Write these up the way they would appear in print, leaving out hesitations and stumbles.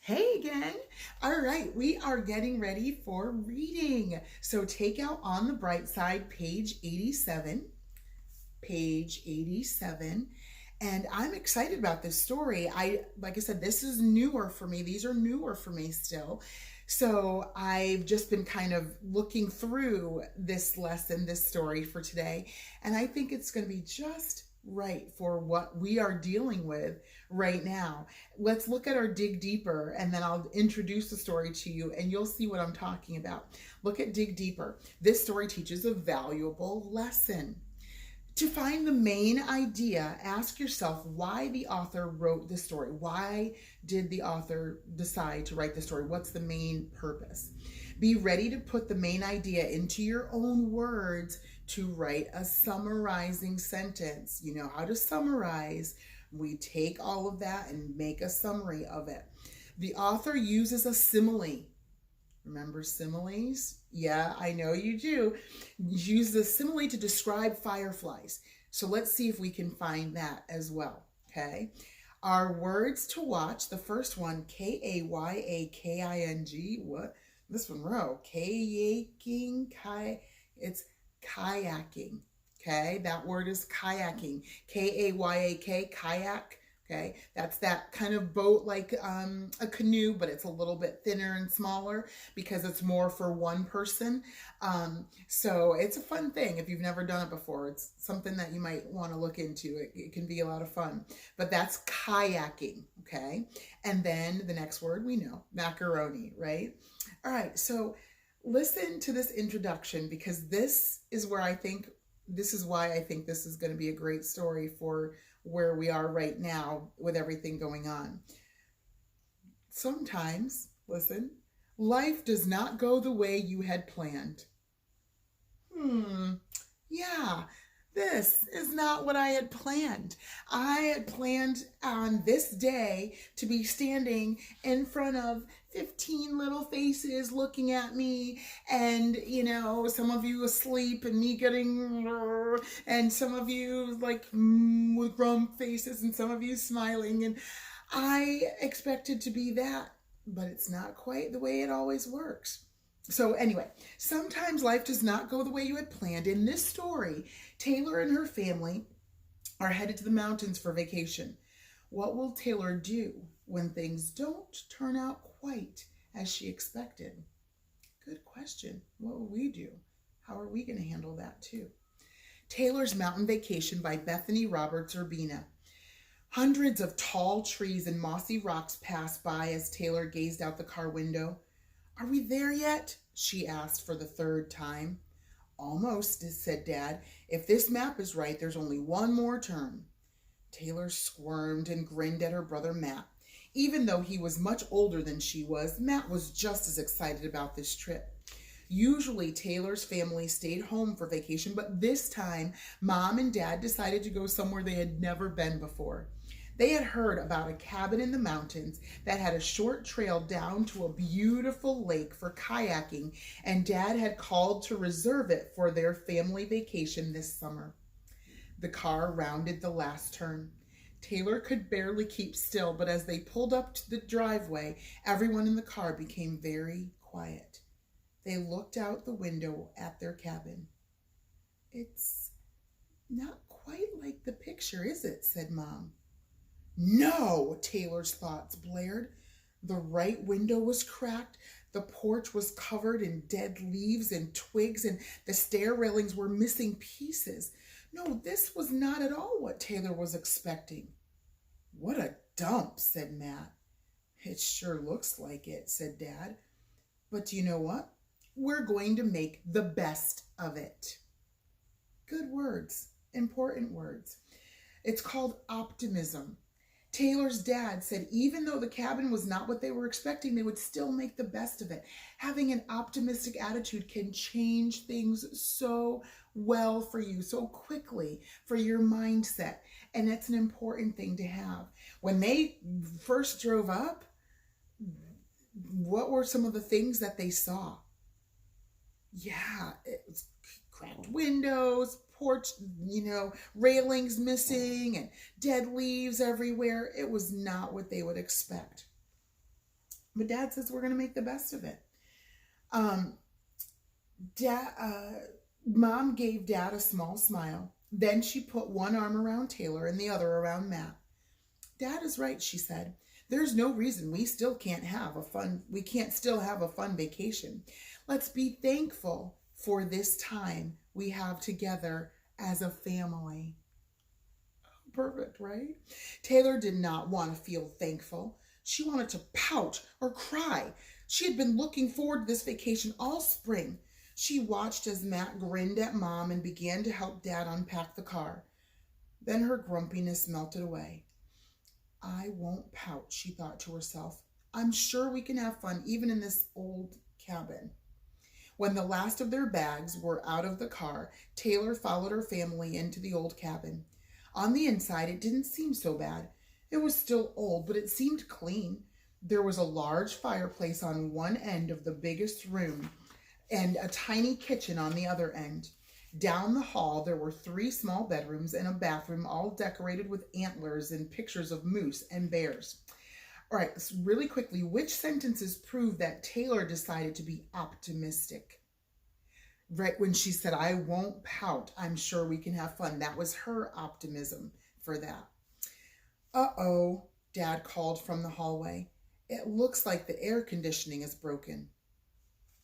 Hey again. All right, we are getting ready for reading. So take out on the bright side page 87. Page 87. And I'm excited about this story. Like I said, this is newer for me. These are newer for me still. So I've just been kind of looking through this lesson, this story for today, and I think it's going to be just right for what we are dealing with right now. Let's look at our dig deeper, and then I'll introduce the story to you and you'll see what I'm talking about. Look at dig deeper. This story teaches a valuable lesson. To find the main idea, ask yourself why the author wrote the story. Why did the author decide to write the story? What's the main purpose? Be ready to put the main idea into your own words to write a summarizing sentence. You know how to summarize. We take all of that and make a summary of it. The author uses a simile. Remember similes? Yeah, I know you do. Use the simile to describe fireflies. So let's see if we can find that as well, okay? Our words to watch, the first one, Kayyaking. What? This Monroe. Kayaking, it's kayaking, okay? That word is kayaking. Kayyak, kayak. Okay, that's that kind of boat like a canoe, but it's a little bit thinner and smaller because it's more for one person. So it's a fun thing if you've never done it before. It's something that you might want to look into. It can be a lot of fun, but that's kayaking, okay? And then the next word we know, macaroni, right? All right, so listen to this introduction because this is why I think this is going to be a great story for where we are right now with everything going on. Sometimes, listen, life does not go the way you had planned. Yeah, this is not what I had planned. I had planned on this day to be standing in front of 15 little faces looking at me, and some of you asleep and me getting, and some of you like with grump faces and some of you smiling, and I expected to be that, but it's not quite the way it always works. So anyway, sometimes life does not go the way you had planned. In this story, Taylor and her family are headed to the mountains for vacation. What will Taylor do when things don't turn out quite as she expected? Good question. What will we do? How are we going to handle that too? Taylor's Mountain Vacation by Bethany Roberts Urbina. Hundreds of tall trees and mossy rocks passed by as Taylor gazed out the car window. Are we there yet? She asked for the third time. Almost, said Dad. If this map is right, there's only one more turn. Taylor squirmed and grinned at her brother Matt. Even though he was much older than she was, Matt was just as excited about this trip. Usually Taylor's family stayed home for vacation, but this time Mom and Dad decided to go somewhere they had never been before. They had heard about a cabin in the mountains that had a short trail down to a beautiful lake for kayaking, and Dad had called to reserve it for their family vacation this summer. The car rounded the last turn. Taylor could barely keep still, but as they pulled up to the driveway, everyone in the car became very quiet. They looked out the window at their cabin. It's not quite like the picture, is it? Said Mom. No, Taylor's thoughts blared. The right window was cracked. The porch was covered in dead leaves and twigs, and the stair railings were missing pieces. No, this was not at all what Taylor was expecting. What a dump, said Matt. It sure looks like it, said Dad. But do you know what? We're going to make the best of it. Good words, important words. It's called optimism. Taylor's dad said even though the cabin was not what they were expecting, they would still make the best of it. Having an optimistic attitude can change things so well for you, so quickly for your mindset. And that's an important thing to have. When they first drove up, what were some of the things that they saw? Yeah, it was cracked windows, porch, railings missing and dead leaves everywhere. It was not what they would expect. But Dad says we're going to make the best of it. Um, Dad, Mom gave Dad a small smile. Then she put one arm around Taylor and the other around Matt. Dad is right, she said. There's no reason we can't still have a fun vacation. Let's be thankful for this time we have together as a family. Perfect, right? Taylor did not want to feel thankful. She wanted to pout or cry. She had been looking forward to this vacation all spring. She watched as Matt grinned at Mom and began to help Dad unpack the car. Then her grumpiness melted away. I won't pout, she thought to herself. I'm sure we can have fun even in this old cabin. When the last of their bags were out of the car, Taylor followed her family into the old cabin. On the inside, it didn't seem so bad. It was still old, but it seemed clean. There was a large fireplace on one end of the biggest room and a tiny kitchen on the other end. Down the hall, there were 3 small bedrooms and a bathroom, all decorated with antlers and pictures of moose and bears. All right, so really quickly, which sentences prove that Taylor decided to be optimistic? Right when she said, I won't pout, I'm sure we can have fun. That was her optimism for that. Uh-oh, Dad called from the hallway. It looks like the air conditioning is broken.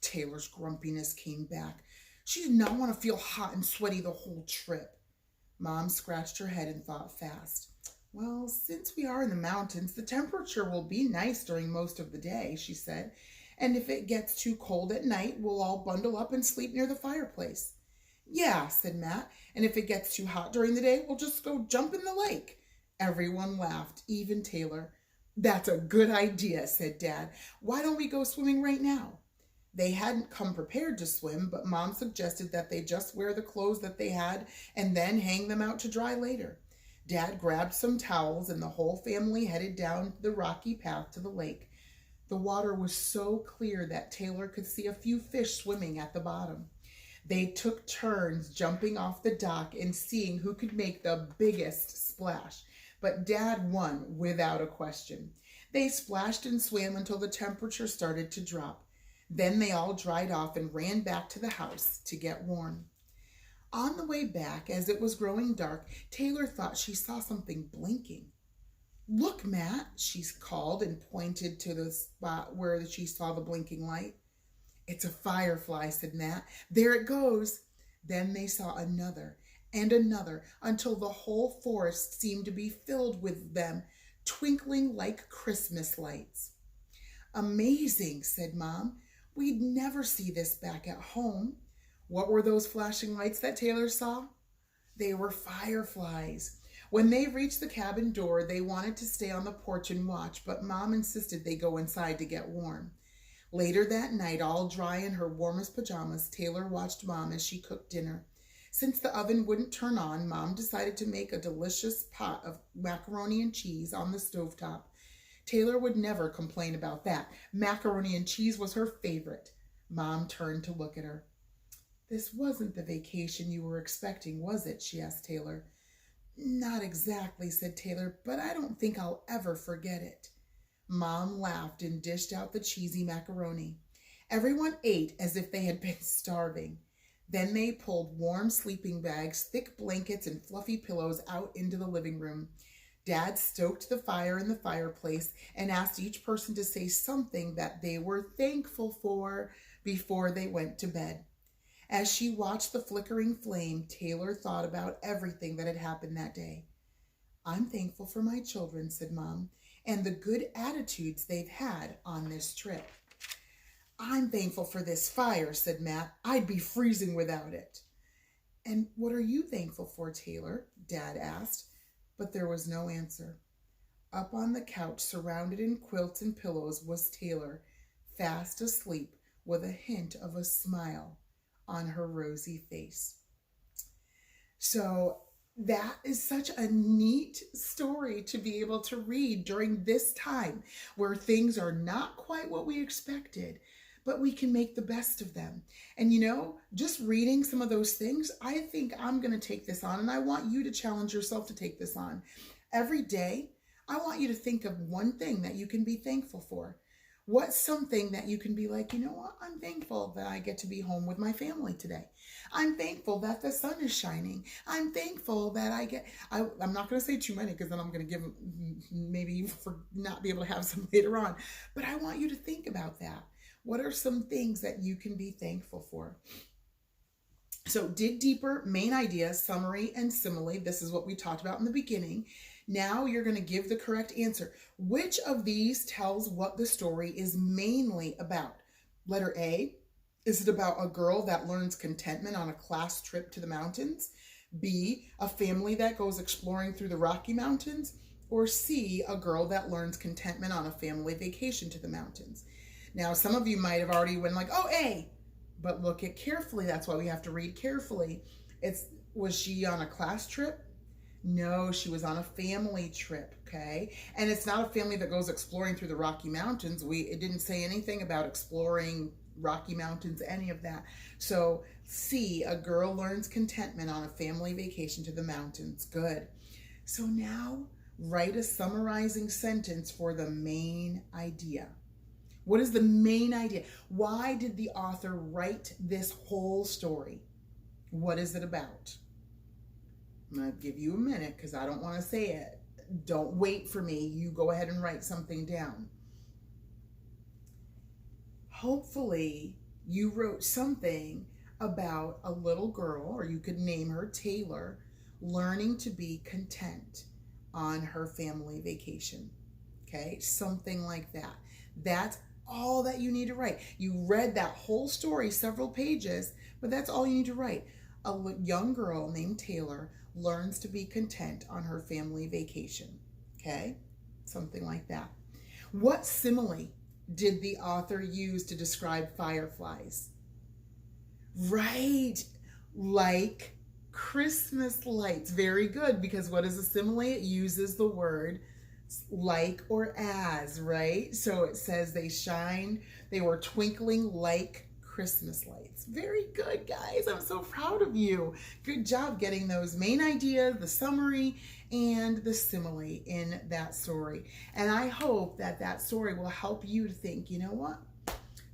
Taylor's grumpiness came back. She did not want to feel hot and sweaty the whole trip. Mom scratched her head and thought fast. Well, since we are in the mountains, the temperature will be nice during most of the day, she said. And if it gets too cold at night, we'll all bundle up and sleep near the fireplace. Yeah, said Matt. And if it gets too hot during the day, we'll just go jump in the lake. Everyone laughed, even Taylor. That's a good idea, said Dad. Why don't we go swimming right now? They hadn't come prepared to swim, but Mom suggested that they just wear the clothes that they had and then hang them out to dry later. Dad grabbed some towels and the whole family headed down the rocky path to the lake. The water was so clear that Taylor could see a few fish swimming at the bottom. They took turns jumping off the dock and seeing who could make the biggest splash, but Dad won without a question. They splashed and swam until the temperature started to drop. Then they all dried off and ran back to the house to get warm. On the way back, as it was growing dark, Taylor thought she saw something blinking. Look, Matt, she called and pointed to the spot where she saw the blinking light. It's a firefly, said Matt. There it goes. Then they saw another and another until the whole forest seemed to be filled with them, twinkling like Christmas lights. Amazing, said Mom. We'd never see this back at home. What were those flashing lights that Taylor saw? They were fireflies. When they reached the cabin door, they wanted to stay on the porch and watch, but Mom insisted they go inside to get warm. Later that night, all dry in her warmest pajamas, Taylor watched Mom as she cooked dinner. Since the oven wouldn't turn on, Mom decided to make a delicious pot of macaroni and cheese on the stovetop. Taylor would never complain about that. Macaroni and cheese was her favorite. Mom turned to look at her. This wasn't the vacation you were expecting, was it? She asked Taylor. Not exactly, said Taylor, but I don't think I'll ever forget it. Mom laughed and dished out the cheesy macaroni. Everyone ate as if they had been starving. Then they pulled warm sleeping bags, thick blankets, and fluffy pillows out into the living room. Dad stoked the fire in the fireplace and asked each person to say something that they were thankful for before they went to bed. As she watched the flickering flame, Taylor thought about everything that had happened that day. I'm thankful for my children, said Mom, and the good attitudes they've had on this trip. I'm thankful for this fire, said Matt. I'd be freezing without it. And what are you thankful for, Taylor? Dad asked. But there was no answer. Up on the couch, surrounded in quilts and pillows, was Taylor, fast asleep with a hint of a smile on her rosy face. So that is such a neat story to be able to read during this time where things are not quite what we expected, but we can make the best of them. And just reading some of those things, I think I'm going to take this on, and I want you to challenge yourself to take this on. Every day, I want you to think of one thing that you can be thankful for. What's something that you can be like, you know what? I'm thankful that I get to be home with my family today. I'm thankful that the sun is shining. I'm thankful that I'm not going to say too many because then I'm going to give maybe for not be able to have some later on. But I want you to think about that. What are some things that you can be thankful for? So dig deeper, main idea, summary, and simile. This is what we talked about in the beginning. Now you're going to give the correct answer. Which of these tells what the story is mainly about? Letter A, is it about a girl that learns contentment on a class trip to the mountains? B, a family that goes exploring through the Rocky Mountains? Or C, a girl that learns contentment on a family vacation to the mountains? Now, some of you might have already went like, oh, A, but look at carefully. That's why we have to read carefully. Was she on a class trip? No, she was on a family trip, okay? And it's not a family that goes exploring through the Rocky Mountains. It didn't say anything about exploring Rocky Mountains, any of that. So C, a girl learns contentment on a family vacation to the mountains. Good. So now write a summarizing sentence for the main idea. What is the main idea? Why did the author write this whole story? What is it about? I'm going to give you a minute because I don't want to say it. Don't wait for me. You go ahead and write something down. Hopefully, you wrote something about a little girl, or you could name her Taylor, learning to be content on her family vacation. Okay, something like that. That's all that you need to write. You read that whole story, several pages, but that's all you need to write. A young girl named Taylor learns to be content on her family vacation. Okay, something like that. What simile did the author use to describe fireflies? Right, like Christmas lights. Very good, because what is a simile? It uses the word like or as, right? So it says they were twinkling like Christmas lights. Very good, guys. I'm so proud of you. Good job getting those main ideas, the summary, and the simile in that story. And I hope that that story will help you to think, you know what?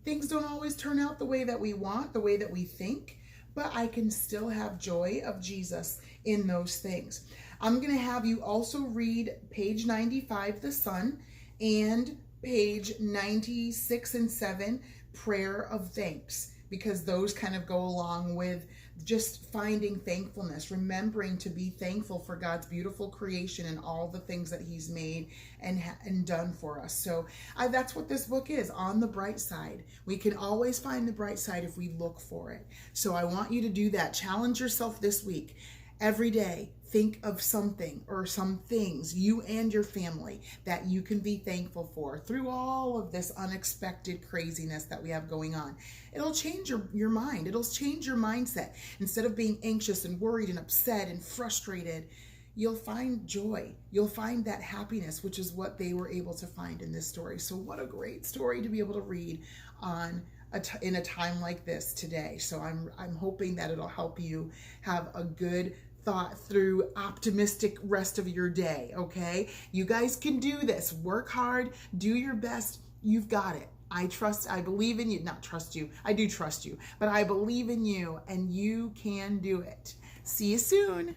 Things don't always turn out the way that we want, the way that we think, but I can still have joy of Jesus in those things. I'm going to have you also read page 95, The Sun, and page 96 and 7, Prayer of Thanks, because those kind of go along with just finding thankfulness, remembering to be thankful for God's beautiful creation and all the things that he's made and done for us. So that's what this book is, on the bright side. We can always find the bright side if we look for it. So I want you to do that. Challenge yourself this week. Every day, think of something or some things, you and your family, that you can be thankful for through all of this unexpected craziness that we have going on. It'll change your mind. It'll change your mindset. Instead of being anxious and worried and upset and frustrated, you'll find joy. You'll find that happiness, which is what they were able to find in this story. So what a great story to be able to read in a time like this today. So I'm hoping that it'll help you have a good thought through optimistic rest of your day. Okay, you guys can do this. Work hard, do your best. You've got it. I believe in you. Not trust you, I do trust you, but I believe in you, and you can do it. See you soon.